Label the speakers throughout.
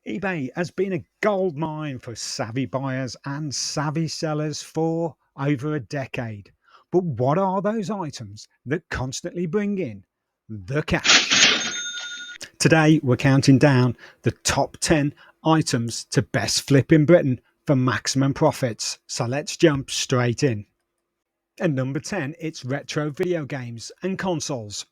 Speaker 1: eBay has been a goldmine for savvy buyers and savvy sellers for over a decade. But what are those items that constantly bring in the cash? Today, we're counting down the top 10 items to best flip in Britain for maximum profits. So let's jump straight in. At number 10, it's retro video games and consoles.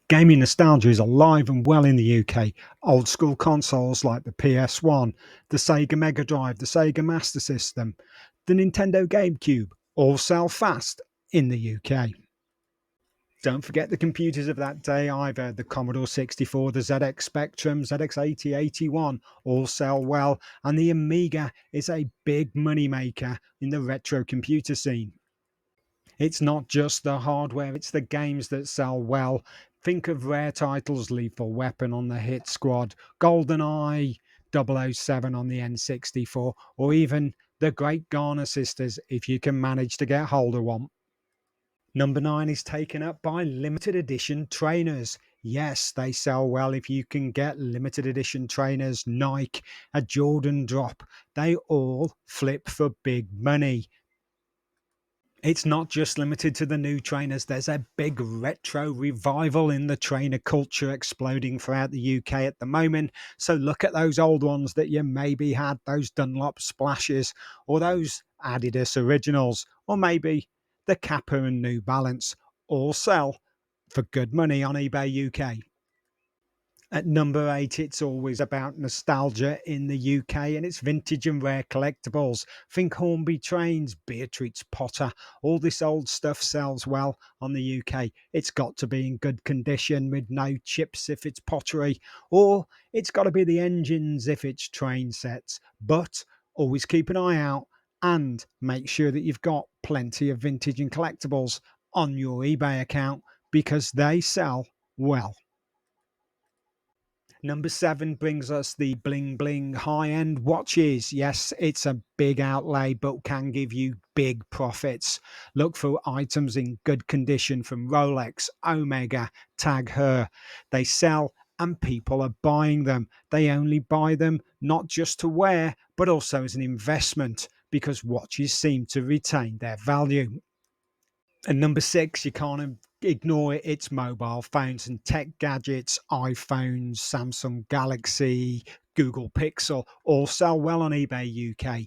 Speaker 1: Gaming nostalgia is alive and well in the UK. Old school consoles like the PS1, the Sega Mega Drive, the Sega Master System, the Nintendo GameCube all sell fast in the UK. Don't forget the computers of that day either. The Commodore 64, the ZX Spectrum, ZX80, 81 all sell well, and the Amiga is a big money maker in the retro computer scene. It's not just the hardware, it's the games that sell well. Think of rare titles: Lethal Weapon on the Hit Squad, GoldenEye 007 on the N64, or even the Great Garner Sisters if you can manage to get hold of one. Number 9 is taken up by limited edition trainers. Yes, they sell well if you can get limited edition trainers, Nike, a Jordan drop. They all flip for big money. It's not just limited to the new trainers. There's a big retro revival in the trainer culture exploding throughout the UK at the moment. So look at those old ones that you maybe had, those Dunlop Splashes, or those Adidas Originals, or maybe the Kappa and New Balance. All sell for good money on eBay UK. At number 8, it's always about nostalgia in the UK, and it's vintage and rare collectibles. Think Hornby trains, Beatrix Potter, all this old stuff sells well on the UK. It's got to be in good condition with no chips if it's pottery, or it's got to be the engines if it's train sets. But always keep an eye out and make sure that you've got plenty of vintage and collectibles on your eBay account because they sell well. Number 7 brings us the bling bling high end watches. Yes, it's a big outlay, but can give you big profits. Look for items in good condition from Rolex, Omega, Tag Heuer. They sell and people are buying them. They only buy them not just to wear, but also as an investment because watches seem to retain their value. And number 6, you can't ignore it. It's mobile phones and tech gadgets. iPhones, Samsung Galaxy, Google Pixel all sell well on eBay UK.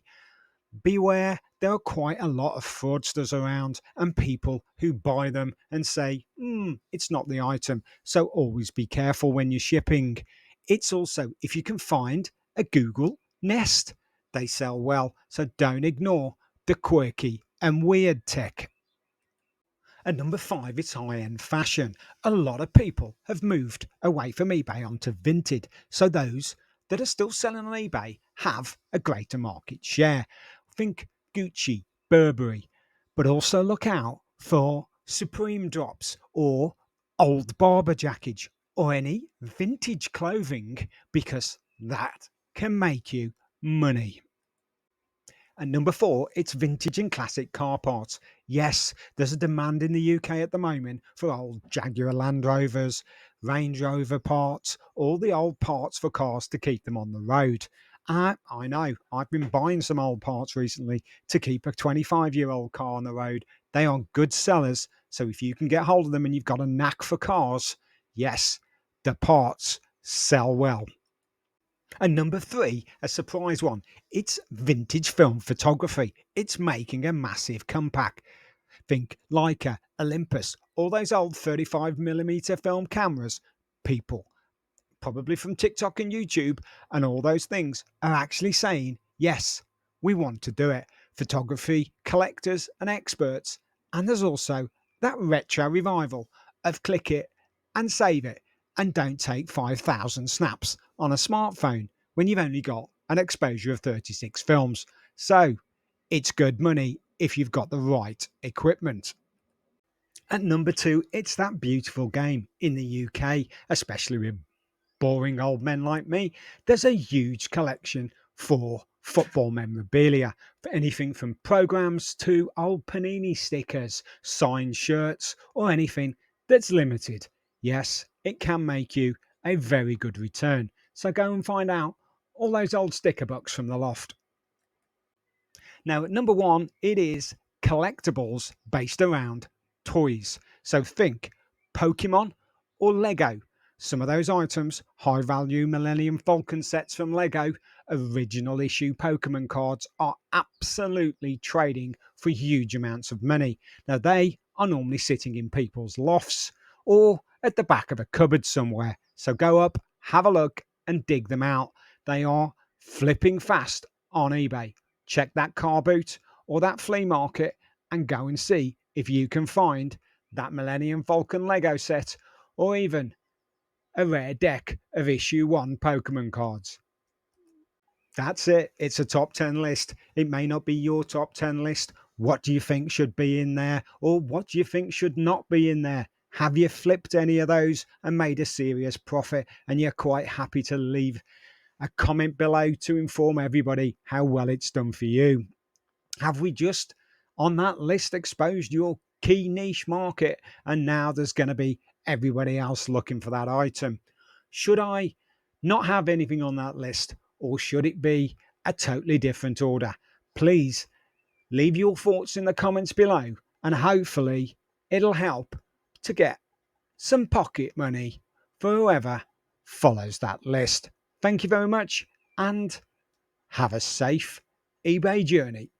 Speaker 1: Beware, there are quite a lot of fraudsters around and people who buy them and say, it's not the item. So always be careful when you're shipping. It's also, if you can find a Google Nest, they sell well. So don't ignore the quirky and weird tech. At number 5, it's high-end fashion. A lot of people have moved away from eBay onto Vinted, so those that are still selling on eBay have a greater market share. Think Gucci, Burberry, but also look out for Supreme drops or old barber jackets or any vintage clothing because that can make you money. And number 4, it's vintage and classic car parts. Yes, there's a demand in the UK at the moment for old Jaguar Land Rovers, Range Rover parts, all the old parts for cars to keep them on the road. I know, I've been buying some old parts recently to keep a 25-year-old car on the road. They are good sellers, so if you can get hold of them and you've got a knack for cars, yes, the parts sell well. And number 3, a surprise one, it's vintage film photography. It's making a massive comeback. Think Leica, Olympus, all those old 35mm film cameras. People, probably from TikTok and YouTube and all those things, are actually saying, yes, we want to do it. Photography, collectors, and experts. And there's also that retro revival of click it and save it and don't take 5,000 snaps on a smartphone when you've only got an exposure of 36 films. So it's good money if you've got the right equipment. At number 2, it's that beautiful game in the UK, especially with boring old men like me. There's a huge collection for football memorabilia, for anything from programs to old Panini stickers, signed shirts, or anything that's limited. Yes, it can make you a very good return. So go and find out all those old sticker books from the loft. Now, at number one, it is collectibles based around toys. So think Pokemon or Lego. Some of those items, high value Millennium Falcon sets from Lego, original issue Pokemon cards, are absolutely trading for huge amounts of money. Now, they are normally sitting in people's lofts or at the back of a cupboard somewhere. So go up, have a look, and dig them out. They are flipping fast on eBay. Check that car boot or that flea market and go and see if you can find that Millennium Falcon Lego set or even a rare deck of issue 1 Pokemon cards. That's it. It's a top 10 list. It may not be your top 10 list. What do you think should be in there? Or what do you think should not be in there? Have you flipped any of those and made a serious profit? And you're quite happy to leave a comment below to inform everybody how well it's done for you. Have we just on that list exposed your key niche market and now there's going to be everybody else looking for that item? Should I not have anything on that list or should it be a totally different order? Please leave your thoughts in the comments below and hopefully it'll help to get some pocket money for whoever follows that list. Thank you very much and have a safe eBay journey.